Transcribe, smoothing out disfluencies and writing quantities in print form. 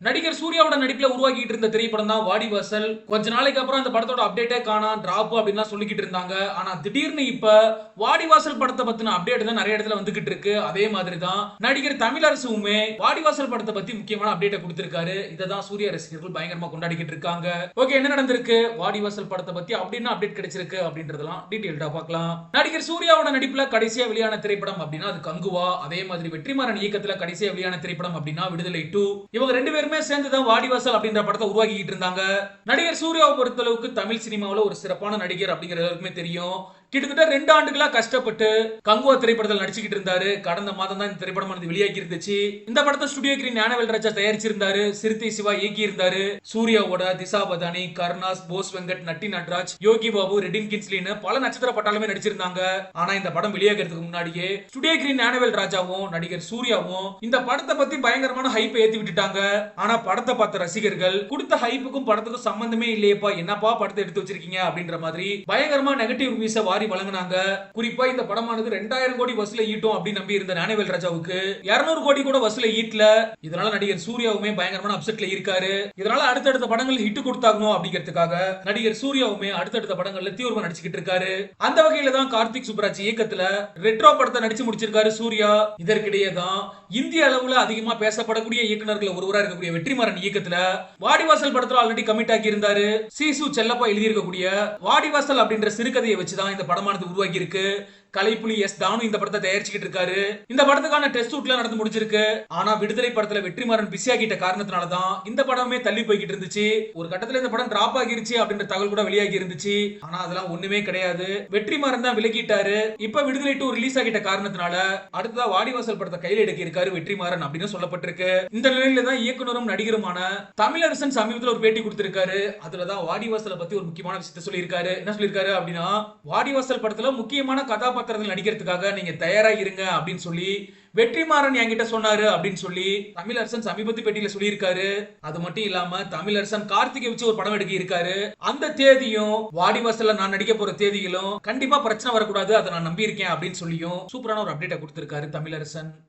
நடிகர் சூர்யாவோட நடிப்புல உருவாக்கிட்டு இருந்த திரைப்படம் தான் வாடிவாசல். கொஞ்ச நாளைக்கு அப்புறம் அந்த படத்தோட அப்டேட்டே காணோம், டிராப் அப்படின்லாம் சொல்லிக்கிட்டு இருந்தாங்க. ஆனா திடீர்னு இப்ப வாடிவாசல் படத்தை பத்தின அப்டேட் தான் நிறைய இடத்துல வந்துகிட்டு இருக்கு. அதே மாதிரி தான் நடிகர் தமிழரசுமே வாடிவாசல் படத்தை பத்தி முக்கியமான அப்டேட்டை கொடுத்திருக்காரு. இதை தான் சூர்யா ரசிகர்கள் பயங்கரமா கொண்டாடிக்கிட்டு இருக்காங்க. ஓகே, என்ன நடந்திருக்கு வாடிவாசல் படத்தை பத்தி அப்படின்னு அப்டேட் கிடைச்சிருக்கு அப்படின்றதெல்லாம் டீடைல்டா பார்க்கலாம். நடிகர் சூர்யாவோட நடிப்புல கடைசியா வெளியான திரைப்படம் அப்படின்னா அது கங்குவா. அதே மாதிரி வெற்றிமாறன் இயக்கத்துல கடைசியா வெளியான திரைப்படம் அப்படின்னா விடுதலை 2. இவங்க ரெண்டு பேருமே சேர்ந்து தான் வாடிவாசல் அப்படின்ற படத்தை உருவாக்கிட்டு இருந்தாங்க. நடிகர் சூர்யாவை பொறுத்தளவுக்கு தமிழ் சினிமாவில் ஒரு சிறப்பான நடிகர் அப்படிங்கிற எல்லாருக்குமே தெரியும். கிட்டத்தட்ட 2 ஆண்டுகளா கஷ்டப்பட்டு கங்குவா திரைப்படத்தில் நடிச்சுக்கிட்டு இருந்தாரு. கடந்த மாதம் தான் இந்த திரைப்படம் வெளியாகி இருந்துச்சு. இந்த படத்தை ஸ்டுடியோ கிரீன் ஞானவேல் ராஜா தயாரிச்சிருந்தாரு. சிறுத்தை சிவா இயக்கி இருந்தாரு. சூர்யாவோட திசா பதானி, கருணாஸ், போஸ் வெங்கட், நட்டி நட்ராஜ், யோகி பாபு, ரெட்டின் கின்ஸ்லின்னு பல நட்சத்திர பட்டாலுமே நடிச்சிருந்தாங்க. ஆனா இந்த படம் வெளியாகிறதுக்கு முன்னாடியே ஸ்டுடியோ கிரீன் ஞானவேல் ராஜாவும் நடிகர் சூர்யாவும் இந்த படத்தை பத்தி பயங்கரமான ஹைப் ஏத்தி விட்டுட்டாங்க. ஆனா படத்தை பார்த்த ரசிகர்கள் கொடுத்த ஹைப்புக்கும் படத்துக்கும் சம்பந்தமே இல்லையப்பா, என்னப்பா படத்தை எடுத்து வச்சிருக்கீங்க அப்படின்ற மாதிரி பயங்கரமா நெகட்டிவ் ரிவ்யூஸை வாரி வழங்கினாங்க. குறிப்பா இந்த படமானது 2000 கோடி வசூலை ஈட்டும் அப்படின்னு நம்பி இருந்த ஞானவேல் ராஜாவுக்கு 200 கோடி கூட வசூலை ஈட்டல. இதனால நடிகர் சூர்யாவுமே பயங்கரமான அப்செட்ல இருக்காரு. இதனால அடுத்தடுத்த படங்கள் ஹிட் கொடுத்தாகணும் அப்படிங்கிறதுக்காக நடிகர் சூர்யாவுமே அடுத்தடுத்த படங்கள்ல தீவிரமா நடிச்சுக்கிட்டு இருக்காரு. அந்த வகையில தான் கார்த்திக் சுப்ராஜ் இயக்கத்துல ரெட்ரோ படத்தை நடிச்சு முடிச்சிருக்காரு சூர்யா. இதற்கிடையே தான் இந்திய அளவுல அதிகமா பேசப்படக்கூடிய இயக்குநர்கள் ஒருவரா இருக்கக்கூடிய வெற்றிமாறன் இயக்கத்துல வாடிவாசல் படத்துல ஆல்ரெடி கமிட் ஆகி இருந்தாரு. சீசு செல்லப்பா எழுதி இருக்கக்கூடிய வாடிவாசல் அப்படின்ற சிறுகதையை வச்சுதான் இந்த படமானது உருவாக்கி இருக்கு. கலைப்புலி எஸ் தானு இந்த படத்தை தயாரிச்சுக்கிட்டு இருக்காரு. இந்த படத்துக்கான டெஸ்ட் ஷூட்ல நடந்து முடிச்சிருக்கு. ஆனா விடுதலை படத்துல வெற்றிமாறன் பிஸி ஆகிட்ட காரணத்தினாலதான் இந்த படமே தள்ளி போய்கிட்டு இருந்துச்சு. ஒரு கட்டத்துல இந்த படம் டிராப் ஆகிருச்சு அப்படின்ற தகவல் கூட வெளியாகி இருந்துச்சு. ஆனா அதெல்லாம் ஒண்ணுமே கிடையாது. வெற்றிமாறன் தான் விலகிட்டாரு. இப்ப விடுதலை 2 ரிலீஸ் ஆகிட்ட காரணத்தினால அடுத்ததா வாடிவாசல் படத்தை கையில எடுக்க இருக்காரு வெற்றிமாறன் அப்படின்னு சொல்லப்பட்டிருக்கு. இந்த நிலையில தான் இயக்குனரும் நடிகருமான தமிழரசன் சமீபத்தில் ஒரு பேட்டி கொடுத்திருக்காரு. அதுலதான் வாடிவாசலை பத்தி ஒரு முக்கியமான விஷயத்தை சொல்லியிருக்காரு. என்ன சொல்லியிருக்காரு அப்படின்னா, வாடிவாசல் படத்துல முக்கியமான கதாபாத்திரங்கள் நடிக்கிறதுக்காக நீங்க தயாரா இருங்க அப்படின்னு சொல்லி வெற்றிமாறன் என்கிட்ட சொன்னாரு அப்படின்னு சொல்லி தமிழரசன் சமீபத்து பேட்டியில சொல்லியிருக்காரு. அது மட்டும் இல்லாம தமிழரசன் கார்த்திகை வச்சு ஒரு படம் எடுக்க இருக்காரு. அந்த தேதியும் வாடிவாசல்ல நான் நடிக்க போற தேதியிலும் கண்டிப்பா பிரச்சனை வரக்கூடாது, அதை நான் நம்பி இருக்கேன் அப்படின்னு சொல்லியும் சூப்பரான ஒரு அப்டேட்டை கொடுத்திருக்காரு தமிழரசன்.